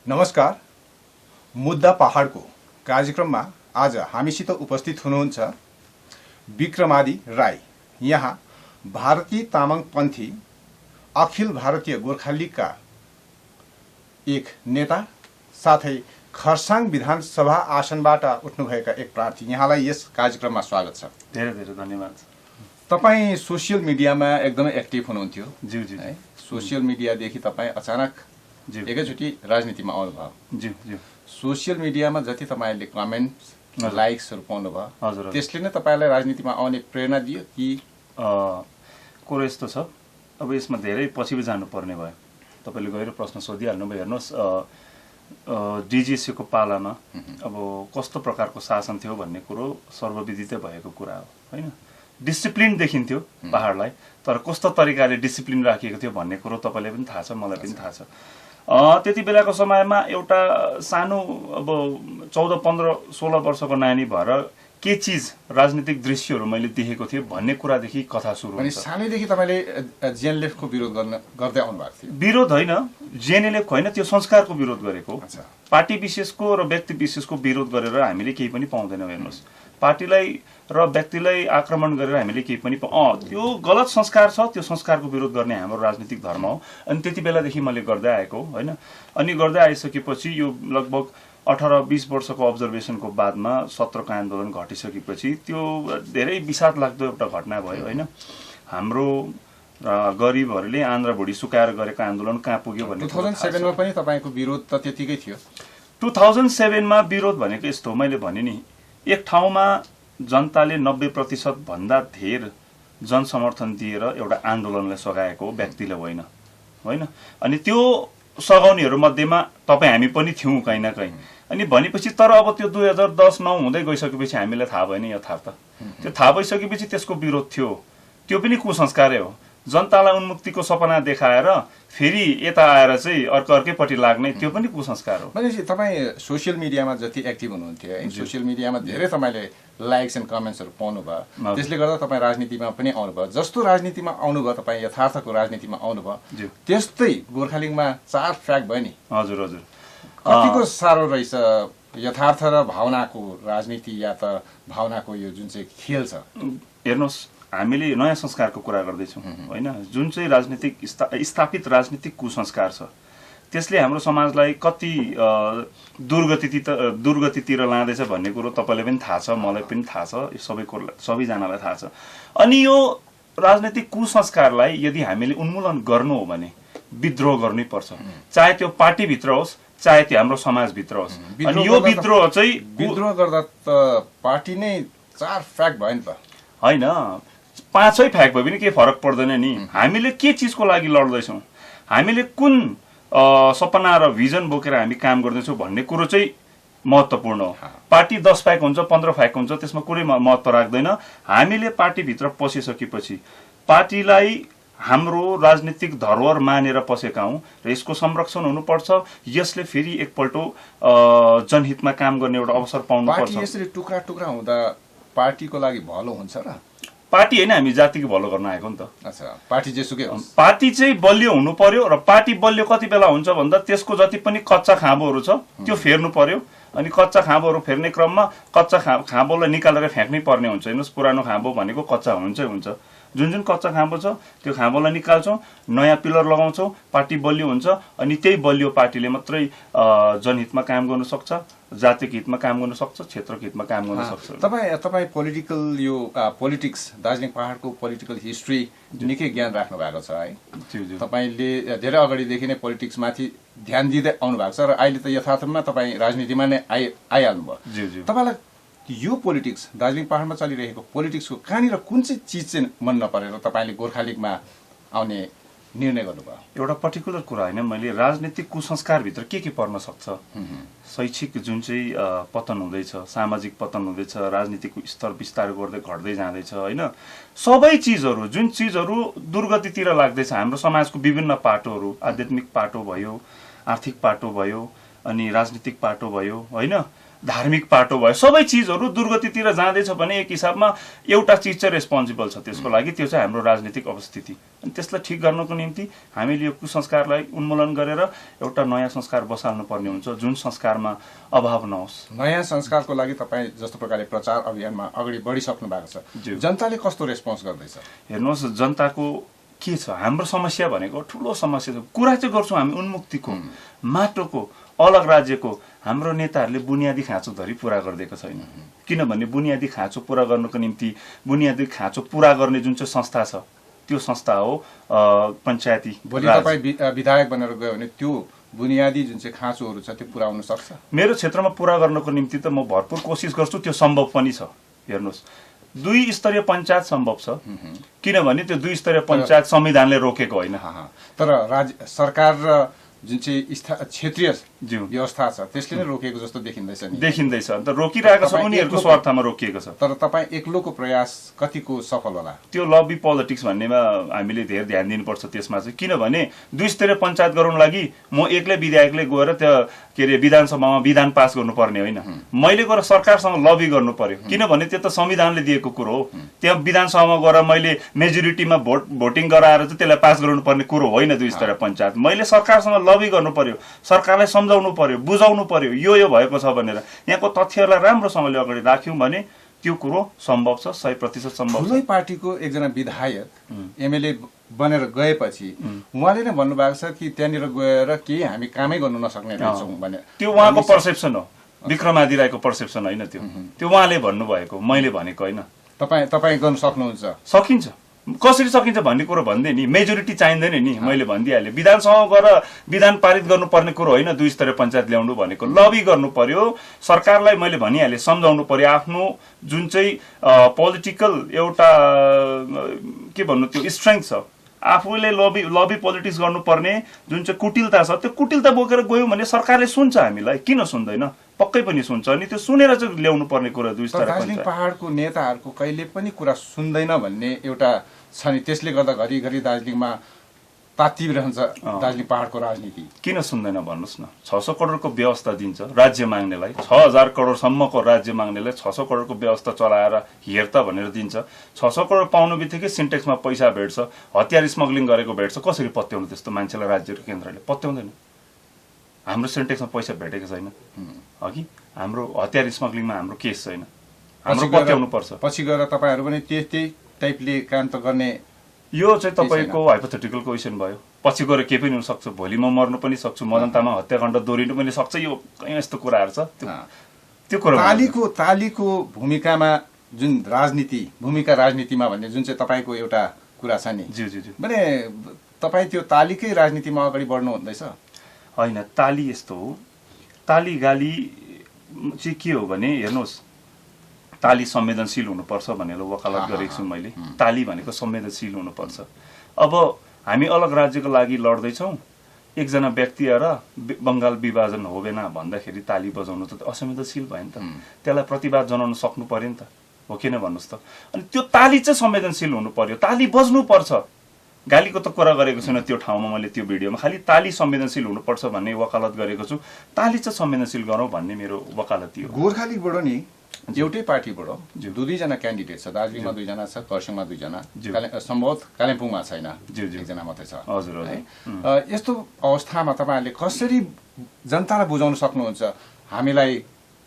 नमस्कार, मुद्दा पहाडको कार्यक्रममा आज हामीसित उपस्थित हुनुहुन्छ विक्रमादि राई। यहाँ भारतीय तामाङपन्थी अखिल भारतीय गोर्खा लीगका एक नेता साथै खरसाङ विधानसभा आसनबाट उठ्नुभएका एक प्रार्थी। यहाँलाई यस कार्यक्रममा स्वागत छ। धेरै धेरै धन्यवाद। तपाईँ सोसियल मिडियामा एकदमै एक्टिभ हुनुहुन्थ्यो। ज्यू ज्यू है, सोसियल मिडियादेखि तपाईँ अचानक एकैचोटि राजनीतिमा आउनुभयो। ज्यू ज्यू सोसियल मिडियामा जति तपाईँले कमेन्ट्स लाइक्सहरू पाउनुभयो, हजुर, त्यसले नै तपाईँलाई राजनीतिमा आउने प्रेरणा दियो कि? कुरो यस्तो छ, अब यसमा धेरै पछि जानुपर्ने भयो। तपाईँले गएर प्रश्न सोधिहाल्नुभयो। हेर्नुहोस्, डिजिसीको पालामा अब कस्तो प्रकारको शासन थियो भन्ने कुरो सर्वविदितै भएको कुरा हो, होइन? डिसिप्लिन देखिन्थ्यो पहाडलाई, तर कस्तो तरिकाले डिसिप्लिन राखिएको थियो भन्ने कुरो तपाईँलाई पनि थाहा छ, मलाई पनि थाहा छ। त्यति बेलाको समयमा एउटा सानो अब 14, 15, 16 वर्षको नानी भएर के चिज राजनीतिक दृश्यहरू मैले देखेको थिएँ भन्ने कुरादेखि कथा सुरु हुन्छ। सानैदेखि तपाईँले जेएनएलएफको विरोध गर्दै आउनु भएको थियो? विरोध होइन, जेएनएलएफ होइन, त्यो संस्कारको विरोध गरेको। पार्टी विशेषको र व्यक्ति विशेषको विरोध गरेर हामीले केही पनि पाउँदैनौँ। हेर्नुहोस्, पार्टीलाई र व्यक्तिलाई आक्रमण गरेर हामीले केही पनि त्यो गलत संस्कार छ। त्यो संस्कारको विरोध गर्ने हाम्रो राजनीतिक धर्म हो। अनि त्यति बेलादेखि मैले गर्दै आएको, होइन? अनि गर्दै आइसकेपछि यो लगभग 18-20 वर्षको अब्जर्भेसनको बादमा 17को आन्दोलन घटिसकेपछि त्यो धेरै विषाद लाग्दो एउटा घटना भयो, होइन? हाम्रो गरिबहरूले आन्द्रा भुडी सुकाएर गरेको आन्दोलन कहाँ पुग्यो भन्ने 2007 मा पनि तपाईँको विरोध त त्यतिकै थियो। 2007 मा विरोध भनेको यस्तो, मैले भने नि, एक ठाउँमा जनताले 90% भन्दा धेर जनसमर्थन दिएर एउटा आन्दोलनलाई सघाएको, व्यक्तिले होइन, होइन? अनि त्यो सघाउनेहरू मध्येमा तपाईँ हामी पनि थियौँ कहीँ न कहीँ। अनि भनेपछि तर अब त्यो 2010-9 हुँदै गइसकेपछि हामीलाई थाहा भएन यथार्थ। त्यो थाहा भइसकेपछि त्यसको विरोध थियो। त्यो पनि कुसंस्कारै हो। जनतालाई उन्मुक्तिको सपना देखाएर फेरि यता आएर चाहिँ अर्कैपट्टि लाग्ने, त्यो पनि कुसंस्कार हो। भनेपछि तपाईँ सोसियल मिडियामा जति एक्टिभ हुनुहुन्थ्यो, है, सोसियल मिडियामा धेरै तपाईँले लाइक्स एन्ड कमेन्ट्सहरू पाउनुभयो। त्यसले गर्दा तपाईँ राजनीतिमा पनि आउनुभयो। जस्तो राजनीतिमा आउनुभयो, तपाईँ यथार्थको राजनीतिमा आउनुभयो, त्यस्तै गोर्खा लिगमा 4 फ्याक भयो नि। हजुर हजुर। कतिको साह्रो रहेछ यथार्थ र भावनाको राजनीति, या त भावनाको यो जुन चाहिँ खेल छ। हेर्नुहोस्, हामीले नयाँ संस्कारको कुरा गर्दैछौँ, होइन? जुन चाहिँ राजनीतिक स्थापित राजनीतिक कुसंस्कार छ, त्यसले हाम्रो समाजलाई कति दुर्गतितिर लाँदैछ भन्ने कुरो तपाईँलाई पनि थाहा छ, मलाई पनि थाहा छ, सबैजनालाई थाहा छ। अनि यो राजनीतिक कुसंस्कारलाई यदि हामीले उन्मूलन गर्नु हो भने विद्रोह गर्नै पर्छ, चाहे त्यो पार्टीभित्र होस्, चाहे त्यो हाम्रो समाजभित्र होस्। अनि यो विद्रोह चाहिँ विद्रोह गर्दा त पार्टी नै 4 फ्याक भयो नि त, होइन? 5 फ्याक भयो भने केही फरक पर्दैन नि। हामीले के चिजको लागि लड्दैछौँ, हामीले कुन सपना र भिजन बोकेर हामी काम गर्दैछौँ भन्ने कुरो चाहिँ महत्त्वपूर्ण हो। पार्टी 10 फ्याक हुन्छ, 15 फ्याक हुन्छ, त्यसमा कुनै महत्त्व राख्दैन। हामीले पार्टीभित्र पसिसकेपछि पार्टीलाई हाम्रो राजनीतिक धरोहर मानेर पसेका हौँ र यसको संरक्षण हुनुपर्छ। यसले फेरि एकपल्ट जनहितमा काम गर्ने एउटा अवसर पाउनुपर्छ। पार्टी यसरी टुक्रा टुक्रा हुँदा पार्टीको लागि भलो हुन्छ र? पार्टी होइन, हामी जातिको भलो गर्न आएको नि त। अच्छा, पार्टी जेसुकै होस्, पार्टी चाहिँ बलियो हुनु पर्यो। र पार्टी बलियो कति बेला हुन्छ भन्दा त्यसको जति पनि कच्चा खाँबोहरू छ त्यो फेर्नु पर्यो। अनि कच्चा खाँबोहरू फेर्ने क्रममा कच्चा खाँबोलाई निकालेर फ्याँक्नै पर्ने हुन्छ। हेर्नुहोस्, पुरानो खाँबो भनेको कच्चा हुन्छै हुन्छ। जुन जुन कच्चा खाँबो छ त्यो खाँबोलाई निकाल्छौँ, नयाँ पिलर लगाउँछौँ, पार्टी बलियो हुन्छ। अनि त्यही बलियो पार्टीले मात्रै जनहितमा काम गर्न सक्छ, जातिक हितमा काम गर्न सक्छ, क्षेत्रको हितमा काम गर्न सक्छ। तपाईँ पोलिटिकल यो पोलिटिक्स, दार्जिलिङ पहाडको पोलिटिकल हिस्ट्री निकै ज्ञान राख्नु भएको छ, है? तपाईँले धेरै अगाडिदेखि नै पोलिटिक्समाथि ध्यान दिँदै आउनु भएको छ र अहिले त यथार्थमा तपाईँ राजनीतिमा नै आइहाल्नुभयो। तपाईँलाई यो पोलिटिक्स, दार्जिलिङ पहाडमा चलिरहेको पोलिटिक्सको कहाँनिर कुन चाहिँ चिज चाहिँ मन नपरेर तपाईँले गोर्खा लिगमा आउने निर्णय गर्नुभयो? एउटा पर्टिकुलर कुरा होइन, मैले राजनीतिक कुसंस्कारभित्र के पर्न सक्छ, शैक्षिक जुन चाहिँ पतन हुँदैछ, सामाजिक पतन हुँदैछ, राजनीतिको स्तर विस्तार गर्दै घट्दै जाँदैछ, होइन? सबै चिजहरू, जुन चिजहरू दुर्गतितिर लाग्दैछ, हाम्रो समाजको विभिन्न पाटोहरू, आध्यात्मिक पाटो भयो, आर्थिक पाटो भयो, अनि राजनीतिक पाटो भयो, होइन? धार्मिक पाटो भयो, सबै चिजहरू दुर्गतितिर जाँदैछ भने एक हिसाबमा एउटा चिज चाहिँ रेस्पोन्सिबल छ त्यसको लागि, त्यो चाहिँ हाम्रो राजनीतिक अवस्थिति। अनि त्यसलाई ठिक गर्नको निम्ति हामीले यो कुसंस्कारलाई उन्मूलन गरेर एउटा नयाँ संस्कार बसाल्नु पर्ने हुन्छ, जुन संस्कारमा अभाव नहोस्। नयाँ संस्कारको लागि तपाईँ जस्तो प्रकारले प्रचार अभियानमा अगाडि बढिसक्नु भएको छ, जनताले कस्तो रेस्पोन्स गर्दैछ? हेर्नुहोस्, जनताको के छ, हाम्रो समस्या भनेको ठुलो समस्या छ। कुरा चाहिँ गर्छौँ हामी उन्मुक्तिको, माटोको, अलग राज्यको। हाम्रो नेताहरूले बुनियादी खाँचो धरि पुरा गरिदिएको छैन। किनभने बुनियादी खाँचो पुरा गर्नको निम्ति बुनियादी खाँचो पुरा गर्ने जुन चाहिँ संस्था छ त्यो संस्था हो पञ्चायती। भोलि तपाईँ विधायक बनेर गयो भने त्यो बुनियादी जुन चाहिँ खाँचोहरू छ त्यो पुरा हुन सक्छ? मेरो क्षेत्रमा पुरा गर्नको निम्ति त म भरपुर कोसिस गर्छु, त्यो सम्भव पनि छ। हेर्नुहोस्, 2 स्तरीय पञ्चायत सम्भव छ, किनभने त्यो 2 स्तरीय पञ्चायत संविधानले रोकेको होइन। तर राज्य सरकार र जुन चाहिँ क्षेत्रीय व्यवस्था छ त्यसले नै रोकिएको जस्तो देखिँदैछ। अन्त रोकिरहेको छ, उनीहरूको स्वार्थमा रोकिएको छ। तर तपाईँ एक्लोको प्रयास कतिको सफल होला? त्यो लबी पोलिटिक्स भन्नेमा हामीले धेरै ध्यान दिनुपर्छ त्यसमा चाहिँ। किनभने 2 स्तरीय पञ्चायत गराउन लागि म एक्लै विधायकले गएर त्यो के अरे विधानसभामा विधान पास गर्नुपर्ने होइन, मैले गएर सरकारसँग लबी गर्नु पर्यो। किनभने त्यो त संविधानले दिएको कुरो हो। त्यहाँ विधानसभामा गएर मैले मेजोरिटीमा भोटिङ गराएर चाहिँ त्यसलाई पास गराउनु पर्ने कुरो होइन 2 स्तरीय पञ्चायत। मैले सरकारसँग लबी गर्नु पर्यो, सरकारलाई सम्झाउनु पर्यो, बुझाउनु पर्यो यो भएको छ भनेर। यहाँको तथ्यहरूलाई राम्रोसँगले अगाडि राख्यौँ भने त्यो कुरो सम्भव छ, 100% सम्भव छ। ठुलै पार्टीको एकजना विधायक एमएलए बनेर गएपछि उहाँले नै भन्नुभएको छ कि त्यहाँनिर गएर केही हामी कामै गर्नु नसक्ने रहेछौँ भने। त्यो उहाँको पर्सेप्सन हो, विक्रमादि राईको पर्सेप्सन होइन त्यो उहाँले भन्नुभएको, मैले भनेको होइन। तपाईँ गर्न सक्नुहुन्छ? सकिन्छ, कसरी सकिन्छ भन्ने कुरो भन्दै नि, मेजोरिटी चाहिँदैन नि, मैले भनिदिइहालेँ। विधानसभामा गएर विधान पारित गर्नुपर्ने कुरो होइन 2 स्तरीय पञ्चायत ल्याउनु भनेको, लबी गर्नु पर्यो, सरकारलाई मैले भनिहालेँ सम्झाउनु पर्यो। आफ्नो जुन चाहिँ पोलिटिकल एउटा के भन्नु त्यो स्ट्रेङ्थ छ, आफूले लबी पोलिटिक्स गर्नुपर्ने जुन चाहिँ कुटिलता छ त्यो कुटिलता बोकेर गयो भने सरकारले सुन्छ हामीलाई, किन सुन्दैन? पक्कै पनि सुन्छ। अनि त्यो सुनेर चाहिँ ल्याउनु पर्ने कुरा 2 स्तरीय दार्जिलिङ पहाडको नेताहरूको कहिले पनि कुरा सुन्दैन भन्ने एउटा छ नि, त्यसले गर्दा घरिघरि दार्जिलिङमा तातिरहन्छ दार्जिलिङ पहाडको राजनीति। किन सुन्दैन भन्नुहोस् न? 600 करोडको व्यवस्था दिन्छ राज्य माग्नेलाई, 6000 करोडसम्मको राज्य माग्नेलाई 600 करोडको व्यवस्था चलाएर हेर्ता भनेर दिन्छ। 600 करोड पाउनु बित्तिकै सिन्टेक्समा पैसा भेट्छ, हतियार स्मग्लिङ गरेको भेट्छ। कसरी पत्याउनु त्यस्तो मान्छेलाई? राज्य र केन्द्रले पत्याउँदैन। हाम्रो सिन्टेक्समा पैसा भेटेको छैन अघि, हाम्रो हतियार स्मग्लिङमा हाम्रो केस छैन, हाम्रो पत्याउनु पर्छ। पछि गएर तपाईँहरू पनि त्यही टाइपले काम त गर्ने? यो चाहिँ तपाईँको हाइपोथेटिकल क्वेसन भयो। पछि गएर केही पनि हुनसक्छ, भोलि म मर्नु पनि सक्छु, मदन तामाङ हत्याकाण्ड दोहोरिनु पनि सक्छ। यो यस्तो कुराहरू छ। त्यो कुरा तालीको भूमिकामा जुन भूमिका राजनीतिमा भन्ने जुन चाहिँ तपाईँको एउटा कुरा छ नि, भने तपाईँ त्यो तालीकै राजनीतिमा अगाडि बढ्नु हुँदैछ? होइन, ताली यस्तो हो, ताली गाली चाहिँ के हो भने हेर्नुहोस्, ताली संवेदनशील हुनुपर्छ भनेर वकालत गरेको छु मैले। ताली भनेको संवेदनशील हुनुपर्छ। अब हामी अलग राज्यको लागि लड्दैछौँ, एकजना व्यक्ति आएर बङ्गाल विभाजन होवेन भन्दाखेरि ताली बजाउनु त असंवेदनशील भयो नि त, त्यसलाई प्रतिवाद जनाउन सक्नु पर्यो नि त, हो किन भन्नुहोस् त? अनि त्यो ताली चाहिँ संवेदनशील हुनु पर्यो, ताली बज्नु पर्छ। गालीको त कुरा गरेको छैन त्यो ठाउँमा, मैले त्यो भिडियोमा खालि ताली संवेदनशील हुनुपर्छ भन्ने वकालत गरेको छु। ताली चाहिँ संवेदनशील गरौँ भन्ने मेरो वकालती हो। गोर्खालीबाट नि एउटै पार्टीबाट 2-2जना क्यान्डिडेट छ, दार्जिलिङमा 2जना छ, खरसाङमा 2जना, सम्भवत कालिम्पोङमा छैन, 1जना मात्रै छ। हजुर है। यस्तो अवस्थामा तपाईँहरूले कसरी जनतालाई बुझाउन सक्नुहुन्छ हामीलाई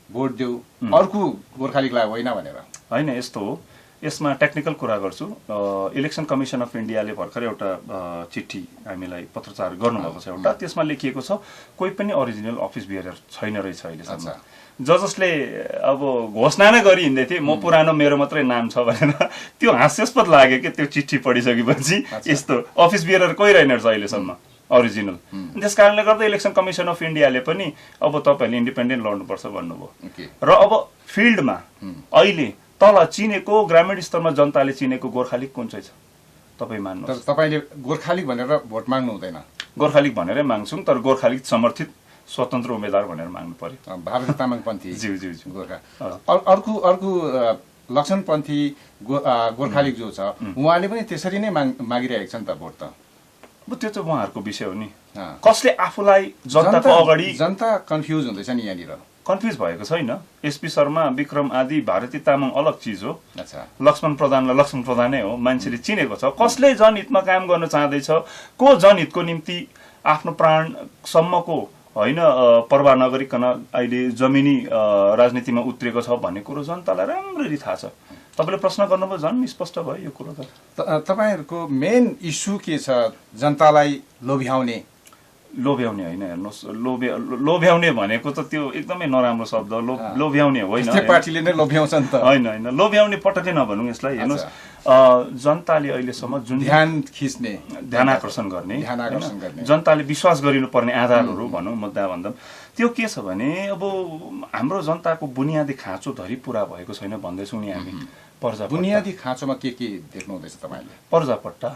भोट देऊ, अर्को गोर्खालीको लागि होइन भनेर? होइन, यस्तो हो, यसमा टेक्निकल कुरा गर्छु। इलेक्सन कमिसन अफ इन्डियाले भर्खर एउटा चिठी हामीलाई पत्रचार गर्नुभएको छ एउटा, त्यसमा लेखिएको छ कोही पनि ओरिजिनल अफिस बिहेयर छैन रहेछ अहिलेसम्म। जसले अब घोषणा नै गरी हिँड्दै थिए म पुरानो मेरो मात्रै नाम छ भनेर, त्यो हास्यास्पद लाग्यो कि त्यो चिठी पढिसकेपछि। यस्तो अफिस बिहेयर कोही रहेन रहेछ अहिलेसम्म ओरिजिनल। त्यस कारणले गर्दा इलेक्सन कमिसन अफ इन्डियाले पनि अब तपाईँहरूले इन्डिपेन्डेन्ट लड्नुपर्छ भन्नुभयो। र अब फिल्डमा अहिले तल चिनेको, ग्रामीण स्तरमा जनताले चिनेको गोर्खाली कुन चाहिँ छ तपाईँ मान्नुहोस्? तपाईँले गोर्खाली भनेर भोट माग्नु हुँदैन? गोर्खाली भनेरै माग्छौँ, तर गोर्खाली समर्थित स्वतन्त्र उम्मेदवार भनेर माग्नु पर्यो। भारत तामाङपन्थी गोर्खा। अर्को लक्षणपन्थी गोर्खाली जो छ उहाँले पनि त्यसरी नै मागिरहेको छ नि त भोट त। अब त्यो चाहिँ उहाँहरूको विषय हो नि, कसले आफूलाई जनताको अगाडि। जनता कन्फ्युज हुँदैछ नि यहाँनिर। कन्फ्युज भएको छैन। एसपी शर्मा, विक्रम आदि, भारती तामाङ अलग चिज हो, अच्छा, लक्ष्मण प्रधानलाई लक्ष्मण प्रधानै हो, मान्छेले चिनेको छ। कसले जनहितमा काम गर्न चाहँदैछ, को जनहितको निम्ति आफ्नो प्राणसम्मको होइन परवाह नगरिकन अहिले जमिनी राजनीतिमा उत्रेको छ भन्ने कुरो जनतालाई राम्ररी थाहा छ। तपाईँले प्रश्न गर्नुभयो, झन् स्पष्ट भयो यो कुरो त। तपाईँहरूको मेन इस्यु के छ? जनतालाई लोभ्याउने होइन, हेर्नुहोस्, लोभ्याउने भनेको त त्यो एकदमै नराम्रो शब्द। लोभ्याउने होइन, पार्टीले नै लोभ्याउँछ नि त। होइन, लोभ्याउने पटक्कै नभनौँ यसलाई। हेर्नुहोस्, जनताले अहिलेसम्म जुन ध्यान आकर्षण गर्ने जनताले विश्वास गरिनुपर्ने आधारहरू भनौँ, मुद्दा भन्दा त्यो के छ भने अब हाम्रो जनताको बुनियादी खाँचो धरि पुरा भएको छैन भन्दैछौँ नि हामी। बुनियादी खाँचोमा के देख्नु हुँदैछ तपाईँले? पर्जापट्टा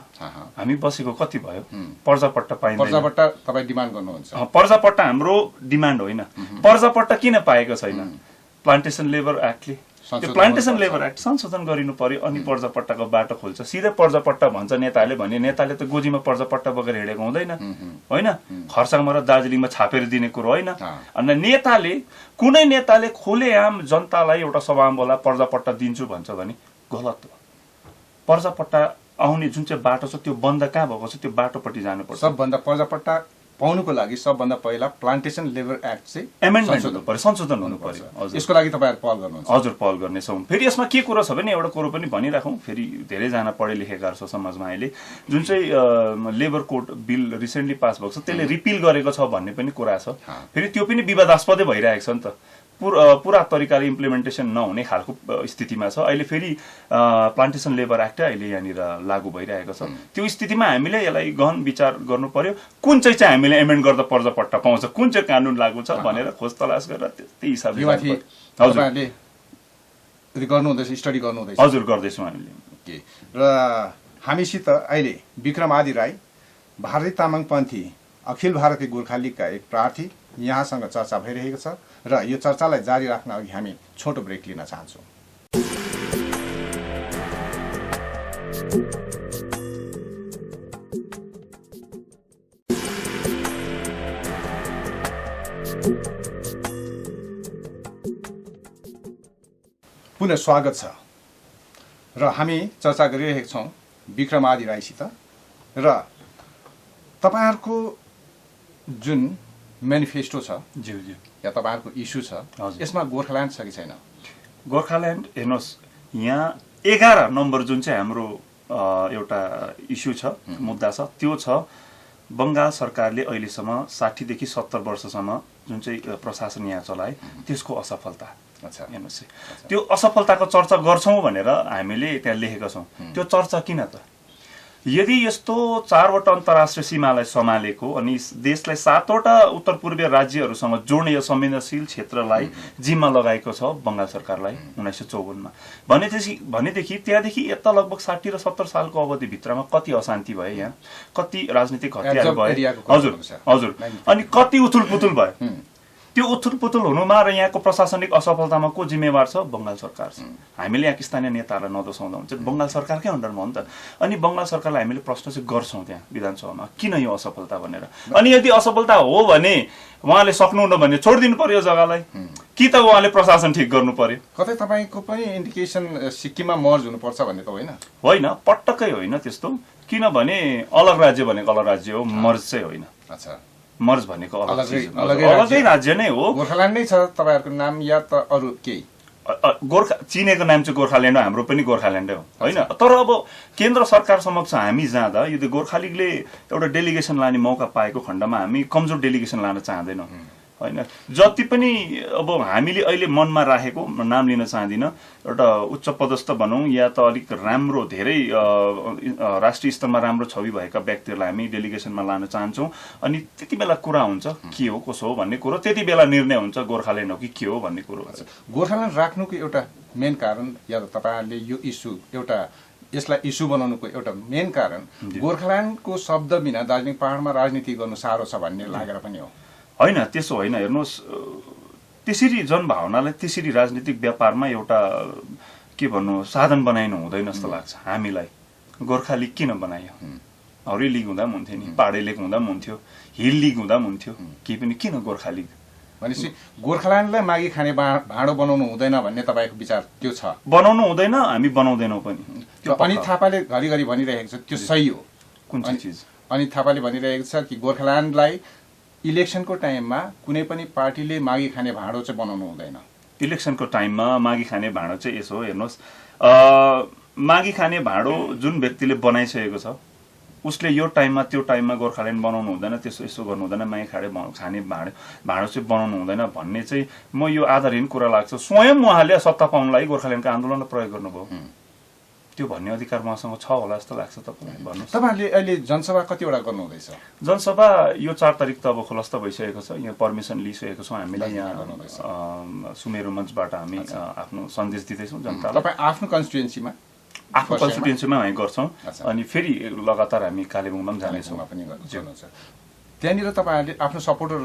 हामी बसेको कति भयो? पर्जापट्टा पाइन्छ। पर्जापट्टा तपाईँ डिमान्ड गर्नुहुन्छ? पर्जापट्टा हाम्रो डिमान्ड होइन। पर्जापट्टा किन पाएको छैन? प्लान्टेसन लेबर एक्टले, त्यो प्लान्टेसन लेबर एक्ट संशोधन गरिनु पर्यो, अनि पर्जापट्टाको बाटो खोल्छ। सिधै पर्जापट्टा भन्छ नेताले भने नेताले त गोजीमा पर्जापट्टा बोकेर हिँडेको हुँदैन होइन, खरसाङमा र दार्जिलिङमा छापेर दिने कुरो होइन। अनि कुनै नेताले खुलेआम जनतालाई एउटा सभामा बोला पर्जापट्टा दिन्छु भन्छ भने गलत हो। पर्जापट्टा आउने जुन चाहिँ बाटो छ त्यो बन्द कहाँ भएको छ, त्यो बाटोपट्टि जानुपर्छ। सबभन्दा पर्जापट्टा पाउनुको लागि सबभन्दा पहिला प्लान्टेसन लेबर एक्ट चाहिँ एमेन्डमेन्ट हुनु पर्यो, संशोधन हुनु पर्यो। यसको लागि तपाईँहरू पहल गर्नुहुन्छ? हजुर, पहल गर्नेछौँ। फेरि यसमा के कुरो छ भने एउटा कुरो पनि भनिराखौँ, फेरि धेरैजना पढे लेखेकाहरू छ समाजमा अहिले, जुन चाहिँ labour code bill recently pass भएको छ त्यसले रिपिल गरेको छ भन्ने पनि कुरा छ। फेरि त्यो पनि विवादास्पदै भइरहेको छ नि त, पुरा तरिकाले इम्प्लिमेन्टेसन नहुने खालको स्थितिमा छ अहिले। फेरि प्लान्टेसन लेबर एक्ट अहिले यहाँनिर लागू भइरहेको छ। त्यो स्थितिमा हामीले यसलाई गहन विचार गर्नु पर्यो, कुन चाहिँ हामीले एमेन्ड गर्दा पर्जापट्टा पाउँछ, कुन चाहिँ कानुन लागू छ भनेर खोज तलास गरेर त्यही हिसाबले स्टडी गर्नुहुँदैछ? हजुर, गर्दैछौँ हामीले। र हामीसित अहिले विक्रम आदि राई, भारती तामाङ पन्थी, अखिल भारतीय गोर्खा लीगका एक प्रार्थी यहाँसँग चर्चा भइरहेको छ र यो चर्चालाई जारी राख्न अघि हामी छोटो ब्रेक लिन चाहन्छौँ। पुनः स्वागत छ र हामी चर्चा गरिरहेका छौँ विक्रम आदि राईसित। र तपाईँहरूको जुन मेनिफेस्टो छ या तपाईँहरूको इस्यु छ, यसमा गोर्खाल्यान्ड छ कि छैन? गोर्खाल्यान्ड हेर्नुहोस्, यहाँ 11 नम्बर जुन चाहिँ हाम्रो एउटा इस्यु छ, मुद्दा छ, त्यो छ बङ्गाल सरकारले अहिलेसम्म 60 देखि 70 वर्षसम्म जुन चाहिँ प्रशासन यहाँ चलाए त्यसको असफलता। अच्छा, हेर्नुहोस्, त्यो असफलताको चर्चा गर्छौँ भनेर हामीले त्यहाँ लेखेका छौँ। त्यो चर्चा किन त? यदि यस्तो 4वटा अन्तर्राष्ट्रिय सीमालाई सम्हालेको अनि देशलाई 7वटा उत्तर पूर्वीय राज्यहरूसँग जोड्ने यो संवेदनशील क्षेत्रलाई जिम्मा लगाएको छ बङ्गाल सरकारलाई 1954 मा भनेदेखि त्यहाँदेखि यता लगभग 60 र 70 सालको अवधिभित्रमा कति अशान्ति भयो, यहाँ कति राजनीतिक हत्यारा भयो, हजुर, अनि कति उथुलपुथुल भयो। त्यो उथुलपुथुल हुनुमा र यहाँको प्रशासनिक असफलतामा को जिम्मेवार छ? बङ्गाल सरकार छ। हामीले यहाँ स्थानीय नेताहरूलाई नदोसाउँदा हुन्छ, बङ्गाल सरकारकै अन्डरमा हो नि त। अनि बङ्गाल सरकारलाई हामीले प्रश्न चाहिँ गर्छौँ त्यहाँ विधानसभामा, किन यो असफलता भनेर। अनि यदि असफलता हो भने उहाँले सक्नुहुन्न भने छोडिदिनु पर्यो जग्गालाई, कि त उहाँले प्रशासन ठिक गर्नु पर्यो। कतै तपाईँको पनि इन्डिकेसन सिक्किममा मर्ज हुनुपर्छ भन्ने त होइन? होइन, पटक्कै होइन त्यस्तो। किनभने अलग राज्य भनेको अलग राज्य हो, मर्ज चाहिँ होइन। अच्छा, मर्ज भनेको अलगै राज्य नै हो। गोर्खाल्यान्ड नै छ तपाईँहरूको नाम या त अरू केही? गोर्खा चिनेको नाम चाहिँ गोर्खाल्यान्ड हो, हाम्रो पनि गोर्खाल्यान्डै हो होइन। तर अब केन्द्र सरकार समक्ष हामी जाँदा यदि गोर्खा लिगले एउटा डेलिगेसन लाने मौका पाएको खण्डमा हामी कमजोर डेलिगेसन लान चाहँदैनौँ होइन। जति पनि अब हामीले अहिले मनमा राखेको, नाम लिन चाहदिनँ, एउटा उच्च पदस्थ भनौँ या त अलिक राम्रो धेरै राष्ट्रिय स्तरमा राम्रो छवि भएका व्यक्तिहरूलाई हामी डेलिगेसनमा लान चाहन्छौँ। अनि त्यति बेला कुरा हुन्छ के हो कसो हो भन्ने कुरो, त्यति बेला निर्णय हुन्छ गोर्खाल्यान्ड हो कि के हो भन्ने कुरो। गोर्खाल्यान्ड राख्नुको एउटा मेन कारण या त तपाईँहरूले यो इस्यु एउटा यसलाई इस्यु बनाउनुको एउटा मेन कारण गोर्खाल्यान्डको शब्द बिना दार्जिलिङ पहाडमा राजनीति गर्नु साह्रो छ भन्ने लागेर पनि हो? होइन, त्यसो होइन। हेर्नुहोस्, त्यसरी जनभावनालाई त्यसरी राजनीतिक व्यापारमा एउटा के भन्नु साधन बनाइनु हुँदैन जस्तो लाग्छ हामीलाई। गोर्खा लिग किन बनायो? हौरी लिग हुँदा पनि हुन्थ्यो नि, पहाडे लिग हुँदा पनि हुन्थ्यो, हिल लिग हुँदा पनि हुन्थ्यो, केही पनि। किन गोर्खा लिग? भनेपछि गोर्खाल्यान्डलाई मागी खाने भाँडो बनाउनु हुँदैन भन्ने तपाईँको विचार त्यो छ? बनाउनु हुँदैन, हामी बनाउँदैनौँ पनि। अनित थापाले घरिघरि भनिरहेको छ त्यो सही हो। कुन चाहिँ चिज? अनित थापाले भनिरहेको छ कि गोर्खाल्यान्डलाई इलेक्सनको टाइममा कुनै पनि पार्टीले मागी खाने भाँडो चाहिँ बनाउनु हुँदैन। इलेक्सनको टाइममा मागी खाने भाँडो चाहिँ यसो हेर्नुहोस्, मागी खाने भाँडो जुन व्यक्तिले बनाइसकेको छ उसले यो टाइममा त्यो टाइममा गोर्खाल्यान्ड बनाउनु हुँदैन, त्यसो यसो गर्नु हुँदैन, मागी खाने भाँडो चाहिँ बनाउनु हुँदैन भन्ने चाहिँ म यो आधारहीन कुरा लाग्छ। स्वयं उहाँले सत्ता पाउनु लागि गोर्खाल्यान्डको आन्दोलनलाई प्रयोग गर्नुभयो, त्यो भन्ने अधिकार मसँग छ होला जस्तो लाग्छ तपाईँलाई? भन्नुहोस्। तपाईँहरूले अहिले जनसभा कतिवटा गर्नुहुँदैछ? जनसभा यो 4 तारिक त अब खुलस्त भइसकेको छ, यहाँ पर्मिसन लिइसकेको छौँ हामीले। यहाँ सुमेरु मञ्चबाट हामी आफ्नो सन्देश दिँदैछौँ जनतालाई। तपाईँ आफ्नो कन्स्टिट्युएन्सीमा? आफ्नो कन्स्टिट्युएन्सीमा हामी गर्छौँ, अनि फेरि लगातार हामी कालेबुङमा पनि जानेछौँ। त्यहाँनिर तपाईँहरूले आफ्नो सपोर्टर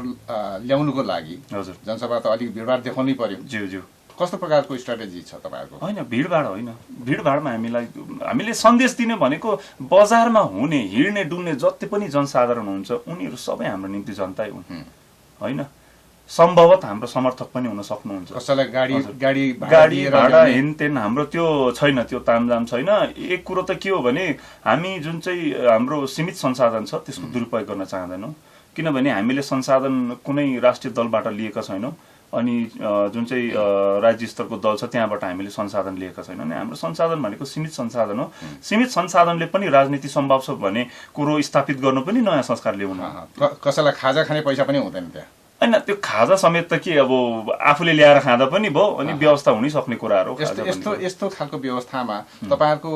ल्याउनुको लागि हजुर जनसभा त अलिक भिडभाड देखाउनै पर्यो। ज्यू ज्यू कस्तो प्रकारको स्ट्राटेजी छ तपाईँहरूको? होइन, भिडभाड होइन, भिडभाडमा हामीले सन्देश दिने भनेको बजारमा हुने हिँड्ने डुल्ने जति पनि जनसाधारण हुन्छ उनीहरू सबै हाम्रो निम्ति जनतै हुन् होइन। सम्भवतः हाम्रो समर्थक पनि हुन सक्नुहुन्छ। कसैलाई गाडी भाडा हिँडतेन हाम्रो त्यो छैन, त्यो तामझाम छैन। एक कुरो त के हो भने हामी जुन चाहिँ हाम्रो सीमित संसाधन छ त्यसको दुरुपयोग गर्न चाहँदैनौँ, किनभने हामीले संसाधन कुनै राष्ट्रिय दलबाट लिएका छैनौँ, अनि जुन चाहिँ राज्य स्तरको दल छ त्यहाँबाट हामीले संसाधन लिएका छैनौँ। अनि हाम्रो संसाधन भनेको सीमित संसाधन हो। सीमित संसाधनले पनि राजनीति सम्भव छ भने कुरो स्थापित गर्नु पनि नयाँ संस्कार ल्याउनु। कसैलाई खाजा खाने पैसा पनि हुँदैन त्यहाँ होइन, त्यो खाजा समेत त के अब आफूले ल्याएर खाँदा पनि भयो, अनि व्यवस्था हुनै सक्ने कुराहरू। यस्तो खालको व्यवस्थामा तपाईँहरूको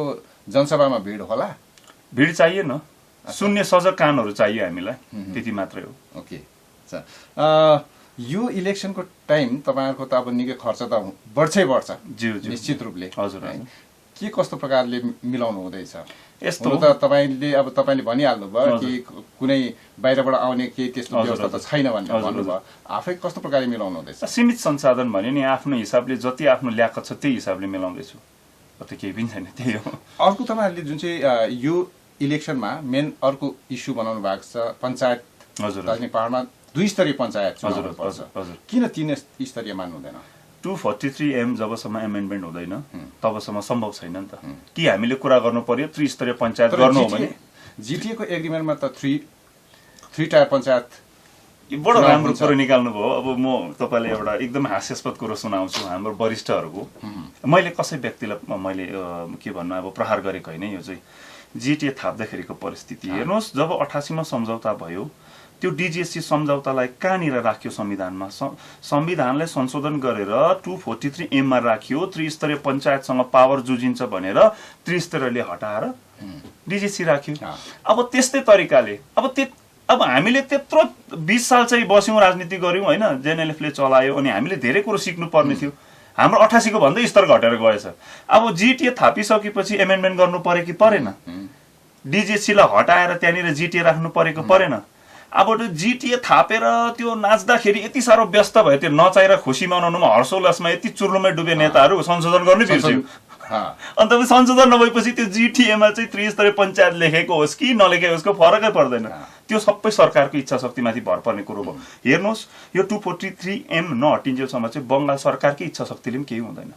जनसभामा भिड होला? भिड चाहिएन, सुन्ने सजग कानहरू चाहियो हामीलाई, त्यति मात्रै हो। ओके, यो इलेक्सनको टाइम तपाईँहरूको त अब निकै खर्च त बढ्छै बढ्छ निश्चित रूपले। हजुर, के कस्तो प्रकारले मिलाउनु हुँदैछ? यस्तो त तपाईँले भनिहाल्नु भयो कि कुनै बाहिरबाट आउने केही त्यस्तो व्यवस्था त छैन भनेर भन्नुभयो, आफै कस्तो प्रकारले मिलाउनु हुँदैछ? सीमित संसाधन भने नि आफ्नो हिसाबले जति आफ्नो ल्याकत छ त्यही हिसाबले मिलाउँदैछु, त केही पनि छैन, त्यही हो। अर्को तपाईँहरूले जुन चाहिँ यो इलेक्सनमा मेन अर्को इस्यु बनाउनु भएको छ पञ्चायत। हजुर, दार्जिलिङ पहाडमा 2 स्तरीय पञ्चायत चुनाव पर्छ, किन 3 स्तरीय मान्नु हुँदैन? 243M जबसम्म एमेन्डमेन्ट हुँदैन तबसम्म सम्भव छैन नि त। कि हामीले कुरा गर्नु पर्यो 3 स्तरीय पञ्चायत गर्नु हो भने जिटिए को एग्रिमेन्टमा त 3 टायर पञ्चायत बडो राम्रो कुरो निकाल्नु भयो। अब म तपाईलाई एउटा एकदम हास्यास्पद कुरो सुनाउँछु हाम्रो वरिष्ठहरूको। मैले कसै व्यक्तिलाई मैले के भन्नु अब प्रहार गरेको होइन, यो चाहिँ जिटिए थाप्दाखेरिको परिस्थिति हेर्नुहोस्। जब 88 मा सम्झौता भयो त्यो डिजिएससी सम्झौतालाई कहाँनिर राख्यो संविधानमा? संविधानलाई संशोधन गरेर 243M मा राखियो, त्रिस्तरीय पञ्चायतसँग पावर जुझिन्छ भनेर त्रिस्तरीयले हटाएर डिजिएससी राख्यो। अब त्यस्तै तरिकाले अब हामीले त्यत्रो 20 साल चाहिँ बस्यौं, राजनीति गर्यौं होइन, जेएनएलएफले चलायो, अनि हामीले धेरै कुरो सिक्नु पर्ने थियो। हाम्रो 88 को भन्दै स्तर घटेर गएछ। अब जिटिए थापिसकेपछि एमेन्डमेन्ट गर्नु पर्यो कि परेन? डिजिएससी लाई हटाएर त्यहाँनिर जिटिए राख्नु परेको परेन? अब जिटिए थापेर त्यो नाच्दाखेरि यति साह्रो व्यस्त भयो, त्यो नचाहिर खुसी मनाउनुमा हर्षोल्लासमा यति चुर्लुमै डुबे नेताहरू संशोधन गर्नै बिर्स्यो। अन्त संशोधन नभएपछि त्यो जिटिएमा चाहिँ त्रिस्तरीय पञ्चायत लेखेको होस् कि नलेखेको होस् फरकै पर्दैन। त्यो सबै सरकारको इच्छा शक्तिमाथि भर पर्ने कुरो हो। हेर्नुहोस्, यो 243M नहटिन्जेलसम्म चाहिँ बङ्गाल सरकारकै इच्छा शक्तिले पनि केही हुँदैन,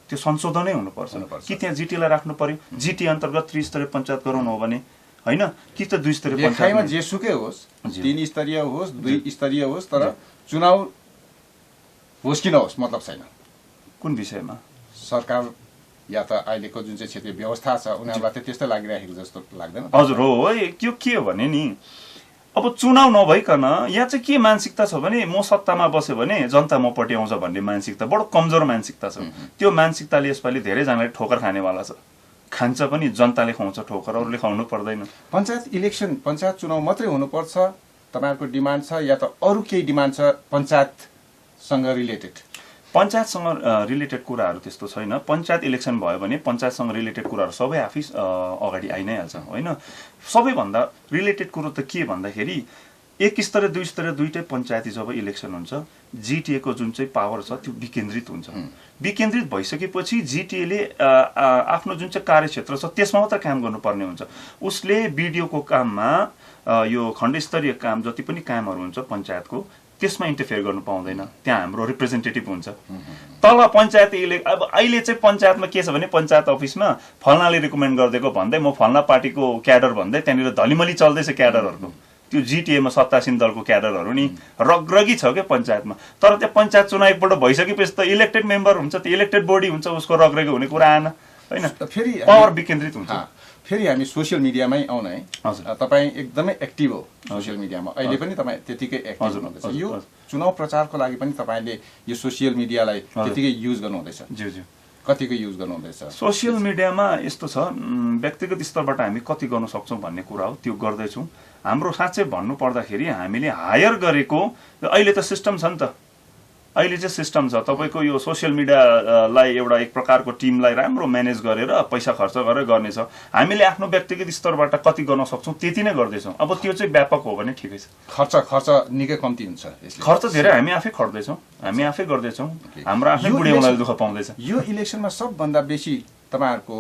त्यो संशोधनै हुनुपर्छ। कि त्यहाँ जिटिएलाई राख्नु पर्यो, जिटिए अन्तर्गत त्रिस्तरीय पञ्चायत गराउनु हो भने होइन, कि त 2 स्तरीय पञ्चायतमा जेसुकै होस्, 3 स्तरीय होस्, 2 स्तरीय होस्, तर चुनाव होस् कि नहोस् मतलब छैन। कुन विषयमा? सरकार या त अहिलेको जुन चाहिँ क्षेत्रीय व्यवस्था छ उनीहरूलाई त त्यस्तै लागिरहेको जस्तो लाग्दैन? हजुर हो, त्यो के हो भने नि अब चुनाव नभइकन यहाँ चाहिँ के मानसिकता छ भने म सत्तामा बस्यो भने जनता म पट्टि आउँछ भन्ने मानसिकता बडो कमजोर मानसिकता छ। त्यो मानसिकताले यसपालि धेरैजनाले ठोकर खानेवाला छ। खान्छ पनि, जनताले खुवाउँछ ठोकर, अरूले खुवाउनु पर्दैन। पञ्चायत इलेक्सन, पञ्चायत चुनाव मात्रै हुनुपर्छ तपाईँहरूको डिमान्ड छ या त अरू केही डिमान्ड छ पञ्चायतसँग रिलेटेड? पञ्चायतसँग रिलेटेड कुराहरू त्यस्तो छैन। पञ्चायत इलेक्सन भयो भने पञ्चायतसँग रिलेटेड कुराहरू सबै आफै अगाडि आइ नै हाल्छ होइन। सबैभन्दा रिलेटेड कुरो त के भन्दाखेरि 1 स्तरीय 2 स्तरीय दुईटै पञ्चायती जब इलेक्सन हुन्छ, जिटिए को जुन चाहिँ पावर छ त्यो विकेन्द्रित हुन्छ। विकेन्द्रित भइसकेपछि जिटिएले आफ्नो जुन चाहिँ कार्यक्षेत्र छ त्यसमा मात्र काम गर्नुपर्ने हुन्छ। उसले बिडिओ को काममा यो खण्ड स्तरीय काम जति पनि कामहरू हुन्छ पञ्चायतको त्यसमा इन्टरफेयर गर्नु पाउँदैन, त्यहाँ हाम्रो रिप्रेजेन्टेटिभ हुन्छ। तल पञ्चायत अब अहिले चाहिँ पञ्चायतमा के छ भने पञ्चायत अफिसमा फल्नाले रिकमेन्ड गरिदिएको भन्दै म फल्ना पार्टीको क्याडर भन्दै त्यहाँनिर धलिमली चल्दैछ क्याडरहरूको। त्यो जिटिएमा सत्तासीन दलको क्याडरहरू नि रगरगी छ क्या पञ्चायतमा। तर त्यहाँ पञ्चायत चुनाव एकपल्ट भइसकेपछि त इलेक्टेड मेम्बर हुन्छ, त्यो इलेक्टेड बडी हुन्छ, उसको रगरगी हुने कुरा आएन होइन, फेरि पावर विकेन्द्रित हुन्छ। फेरि हामी सोसियल मिडियामै आउन है। तपाईँ एकदमै एक्टिभ हो सोसियल मिडियामा, अहिले पनि तपाईँ त्यतिकै एक्टिभ हुनुहुँदैछ। यो चुनाव प्रचारको लागि पनि तपाईँले यो सोसियल मिडियालाई त्यतिकै युज गर्नुहुँदैछ? कतिको युज गर्नुहुँदैछ? सोसियल मिडियामा यस्तो छ, व्यक्तिगत स्तरबाट हामी कति गर्न सक्छौँ भन्ने कुरा हो, त्यो गर्दैछौँ। हाम्रो साँच्चै भन्नु पर्दाखेरि हामीले हायर गरेको अहिले त सिस्टम छ नि त, अहिले चाहिँ सिस्टम छ तपाईँको यो सोसियल मिडियालाई एउटा एक प्रकारको टिमलाई राम्रो म्यानेज गरेर पैसा खर्च गरेर गर्ने छ। हामीले आफ्नो व्यक्तिगत स्तरबाट कति गर्न सक्छौँ त्यति नै गर्दैछौँ। अब त्यो चाहिँ व्यापक हो भने ठिकै छ। खर्च निकै कम्ती हुन्छ, खर्च धेरै हामी आफै खर्दैछौँ, हामी आफै गर्दैछौँ, हाम्रो आफ्नै बुढेउलाले दुःख पाउँदैछ। यो इलेक्सनमा सबभन्दा बेसी तपाईँहरूको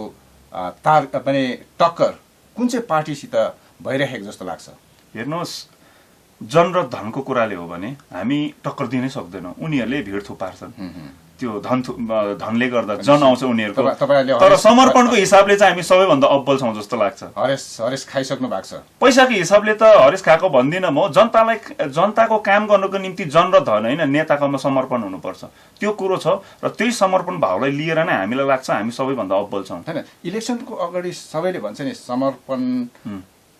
टक्कर कुन चाहिँ पार्टीसित भइरहेको जस्तो लाग्छ? हेर्नुहोस्, जन र धनको कुराले हो भने हामी टक्कर दिनै सक्दैनौँ। उनीहरूले भिड थुपार्छन्, त्यो धनले गर्दा जन आउँछ उनीहरूको। तर समर्पणको हिसाबले चाहिँ हामी सबैभन्दा अब्बल छौँ जस्तो लाग्छ। हरेस खाइसक्नु भएको छ। पैसाको हिसाबले त हरेस खाएको भन्दिनँ म, जनताको काम गर्नको निम्ति जन र धन होइन, नेताकोमा समर्पण हुनुपर्छ, त्यो कुरो छ। र त्यही समर्पण भावलाई लिएर नै हामीलाई लाग्छ हामी सबैभन्दा अब्बल छौँ। होइन, इलेक्सनको अगाडि सबैले भन्छ नि समर्पण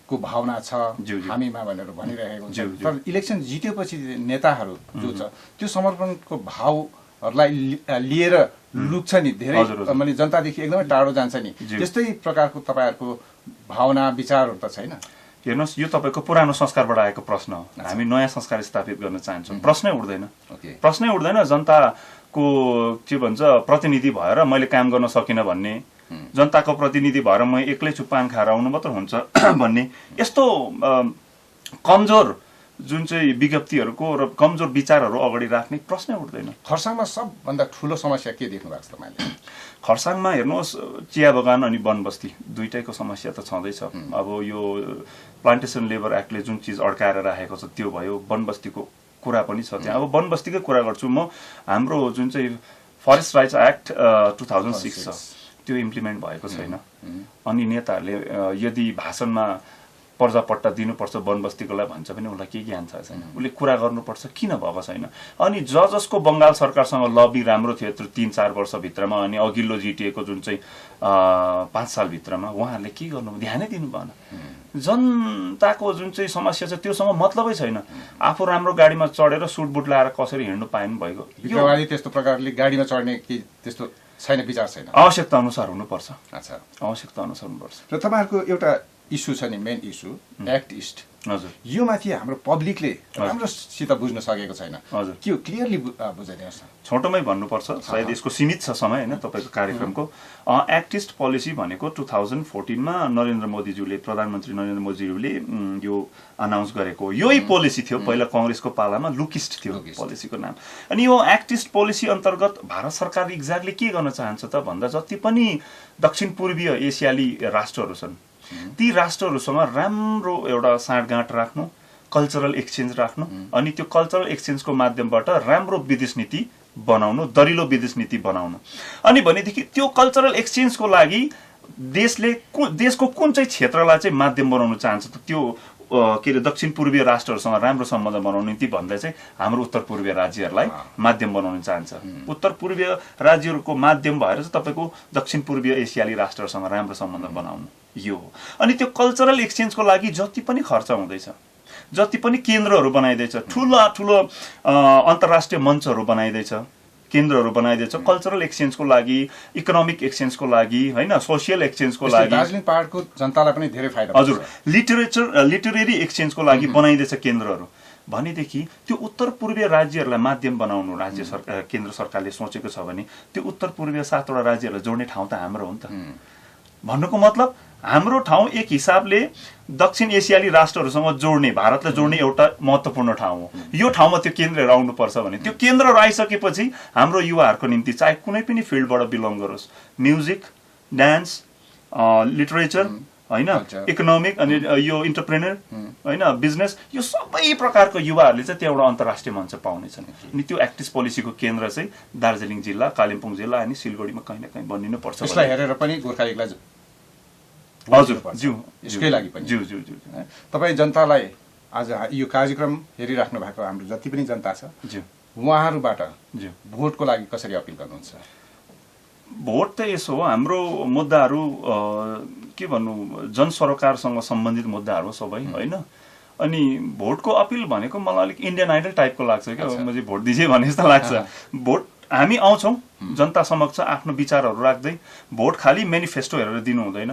को भावना छ हामीमा भनेर भनिरहेको हुन्छ, तर इलेक्सन जितेपछि नेताहरू जो छ त्यो समर्पणको भावहरूलाई लिएर लुक्छ नि, धेरै माने जनतादेखि एकदमै टाढो जान्छ नि। त्यस्तै प्रकारको तपाईँहरूको भावना विचारहरू त छैन? हेर्नुहोस्, यो तपाईँको पुरानो संस्कारबाट आएको प्रश्न हो। हामी नयाँ संस्कार स्थापित गर्न चाहन्छौँ, प्रश्नै उठ्दैन। जनताको के भन्छ प्रतिनिधि भएर मैले काम गर्न सकिनँ भन्ने, जनताको प्रतिनिधि भएर म एक्लै चुप्पान खाएर आउनु मात्र हुन्छ भन्ने यस्तो कमजोर जुन चाहिँ विज्ञप्तिहरूको र कमजोर विचारहरू अगाडि राख्ने प्रश्नै उठ्दैन। खरसाङमा सबभन्दा ठुलो समस्या के देख्नु भएको छ तपाईँले? खरसाङमा हेर्नुहोस्, चिया बगान अनि वन बस्ती दुईटैको समस्या त छँदैछ। अब यो प्लान्टेसन लेबर एक्टले जुन चिज अड्काएर राखेको छ त्यो भयो, वन बस्तीको कुरा पनि छ त्यहाँ। अब वन बस्तीकै कुरा गर्छु म, हाम्रो जुन चाहिँ फरेस्ट राइट्स एक्ट 2006 छ त्यो इम्प्लिमेन्ट भएको छैन। अनि नेताहरूले यदि भाषणमा पर्जापट्टा दिनुपर्छ वन बस्तीकोलाई भन्छ भने उसलाई के ज्ञान छ छैन, उसले कुरा गर्नुपर्छ किन भएको छैन। अनि जसको बङ्गाल सरकारसँग लबी राम्रो थियो यत्रो 3-4 वर्षभित्रमा, अनि अघिल्लो जिटिएको जुन चाहिँ 5 सालभित्रमा उहाँहरूले के गर्नु ध्यानै दिनु भएन। जनताको जुन चाहिँ समस्या छ त्योसँग मतलबै छैन। आफू राम्रो गाडीमा चढेर सुटबुट लाएर कसरी हिँड्नु पाएन भइगयो। त्यस्तो प्रकारले गाडीमा चढ्ने कि त्यस्तो छैन, विचार छैन। आवश्यकता अनुसार हुनुपर्छ। अच्छा, आवश्यकता अनुसार हुनुपर्छ। र तपाईँहरूको एउटा इस्यु छ नि, मेन इस्यु एक्ट इस्ट। हजुर, यो माथि हाम्रो पब्लिकले राम्रोसित बुझ्न सकेको छैन। हजुर, के क्लियरली बुझाइदिनुहोस् न। छोटोमै भन्नुपर्छ, सायद यसको सीमित छ समय होइन तपाईँको कार्यक्रमको। एक्ट इस्ट पोलिसी भनेको 2014मा नरेन्द्र मोदीज्यूले, प्रधानमन्त्री नरेन्द्र मोदीज्यूले यो अनाउन्स गरेको यही पोलिसी थियो। पहिला कङ्ग्रेसको पालामा लुकिस्ट थियो पोलिसीको नाम। अनि यो एक्ट इस्ट पोलिसी अन्तर्गत भारत सरकारले एक्ज्याक्टली के गर्न चाहन्छ त भन्दा, जति पनि दक्षिण पूर्वीय एसियाली राष्ट्रहरू छन् ती राष्ट्रहरूसँग राम्रो एउटा साँठगाँठ राख्नु, कल्चरल एक्सचेन्ज राख्नु, अनि त्यो कल्चरल एक्सचेन्जको माध्यमबाट राम्रो विदेश नीति बनाउनु, दरिलो विदेश नीति बनाउनु। अनि भनेदेखि त्यो कल्चरल एक्सचेन्जको लागि देशको कुन चाहिँ क्षेत्रलाई चाहिँ माध्यम बनाउन चाहन्छ त, त्यो के अरे दक्षिण पूर्वीय राष्ट्रहरूसँग राम्रो सम्बन्ध बनाउनु निम्ति भन्दा चाहिँ हाम्रो उत्तर पूर्वीय राज्यहरूलाई माध्यम बनाउन चाहन्छ। उत्तर पूर्वीय राज्यहरूको माध्यम भएर चाहिँ तपाईँको दक्षिण पूर्वीय एसियाली राष्ट्रहरूसँग राम्रो सम्बन्ध बनाउनु यो हो। अनि त्यो कल्चरल एक्सचेन्जको लागि जति पनि खर्च हुँदैछ, जति पनि केन्द्रहरू बनाइँदैछ, ठुलो अन्तर्राष्ट्रिय मञ्चहरू बनाइँदैछ, केन्द्रहरू बनाइदिएछ कल्चरल एक्सचेन्जको लागि, इकोनोमिक एक्सचेन्जको लागि, होइन, सोसियल एक्सचेन्जको लागि। दार्जिलिङ पहाडको जनतालाई पनि धेरै फाइदा। हजुर, लिटरेरी एक्सचेन्जको लागि बनाइदिएछ केन्द्रहरू भनेदेखि त्यो उत्तर पूर्वीय राज्यहरूलाई माध्यम बनाउनु राज्य सरकार, केन्द्र सरकारले सोचेको छ भने त्यो उत्तर पूर्वीय 7वटा राज्यहरूलाई जोड्ने ठाउँ त हाम्रो हो नि त। भन्नुको मतलब हाम्रो ठाउँ एक हिसाबले दक्षिण एसियाली राष्ट्रहरूसँग जोड्ने, भारतलाई जोड्ने एउटा महत्त्वपूर्ण ठाउँ हो। यो ठाउँमा त्यो केन्द्रहरू आउनुपर्छ भने त्यो केन्द्रहरू आइसकेपछि हाम्रो युवाहरूको निम्ति चाहे कुनै पनि फिल्डबाट बिलोङ गरोस्, म्युजिक, डान्स, लिटरेचर, होइन, इकोनोमिक, अनि यो इन्टरप्रेनर, होइन बिजनेस, यो सबै प्रकारको युवाहरूले चाहिँ त्यो एउटा अन्तर्राष्ट्रिय मञ्च पाउनेछन्। अनि त्यो एक्टिस पोलिसीको केन्द्र चाहिँ दार्जिलिङ जिल्ला, कालिम्पोङ जिल्ला अनि सिलगढीमा कहीँ न कहीँ बनिनु पर्छ। यसलाई हेरेर पनि गोर्खा लीगलाई हजुर ज्यू यसकै लागि पनि ज्यू ज्यू ज्यू तपाईँ जनतालाई आज यो कार्यक्रम हेरिराख्नु भएको हाम्रो जति पनि जनता छ ज्यू उहाँहरूबाट ज्यू भोटको लागि कसरी अपिल गर्नुहुन्छ? भोट त यसो हो, हाम्रो मुद्दाहरू के भन्नु जनसरोकारसँग सम्बन्धित मुद्दाहरू सबै होइन। अनि भोटको अपिल भनेको मलाई अलिक इन्डियन आइडल टाइपको लाग्छ क्या, मैले भोट दिजे भने जस्तो लाग्छ। भोट हामी आउँछौँ जनता समक्ष आफ्नो विचारहरू राख्दै, भोट खालि मेनिफेस्टो हेरेर दिनु हुँदैन।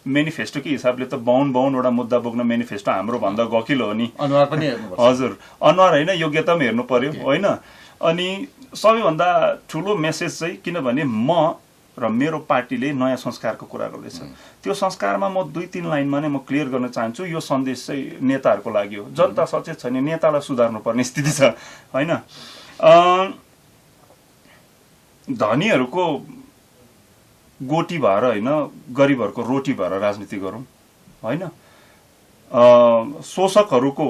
मेनिफेस्टोकै हिसाबले त 52वटा मुद्दा बोक्न मेनिफेस्टो हाम्रो भन्दा गकिलो हो नि। अनुहार पनि हेर्नु हजुर, अनुहार होइन योग्यता पनि हेर्नु पर्यो होइन। अनि सबैभन्दा ठुलो मेसेज चाहिँ, किनभने म र मेरो पार्टीले नयाँ संस्कारको कुरा गर्दैछ, त्यो संस्कारमा म 2-3 लाइनमा नै म क्लियर गर्न चाहन्छु। यो सन्देश चाहिँ नेताहरूको लागि हो। जनता सचेत छैन, नेतालाई सुधार्नु पर्ने स्थिति छ होइन। धनीहरूको गोटी भएर होइन, गरिबहरूको रोटी भएर राजनीति गरौँ होइन। शोषकहरूको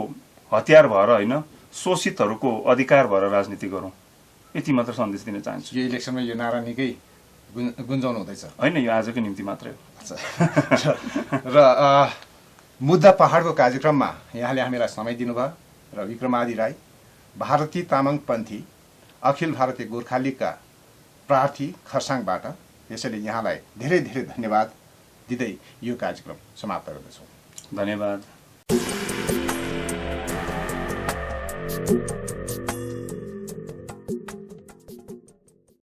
हतियार भएर होइन, शोषितहरूको अधिकार भएर राजनीति गरौँ, यति मात्र सन्देश दिन चाहन्छु। यो इलेक्सनमा यो नारा निकै गुन्जाउनु हुँदैछ होइन, यो आजको निम्ति मात्रै हो। र मुद्दा पहाडको कार्यक्रममा यहाँले हामीलाई समय दिनुभयो र विक्रमादि राई, भारती तामाङपन्थी, अखिल भारतीय गोर्खा लीगका प्रार्थी खरसाङबाट, यसैले यहाँलाई धेरै धेरै धन्यवाद दिँदै यो कार्यक्रम समाप्त गर्दछौँ। धन्यवाद।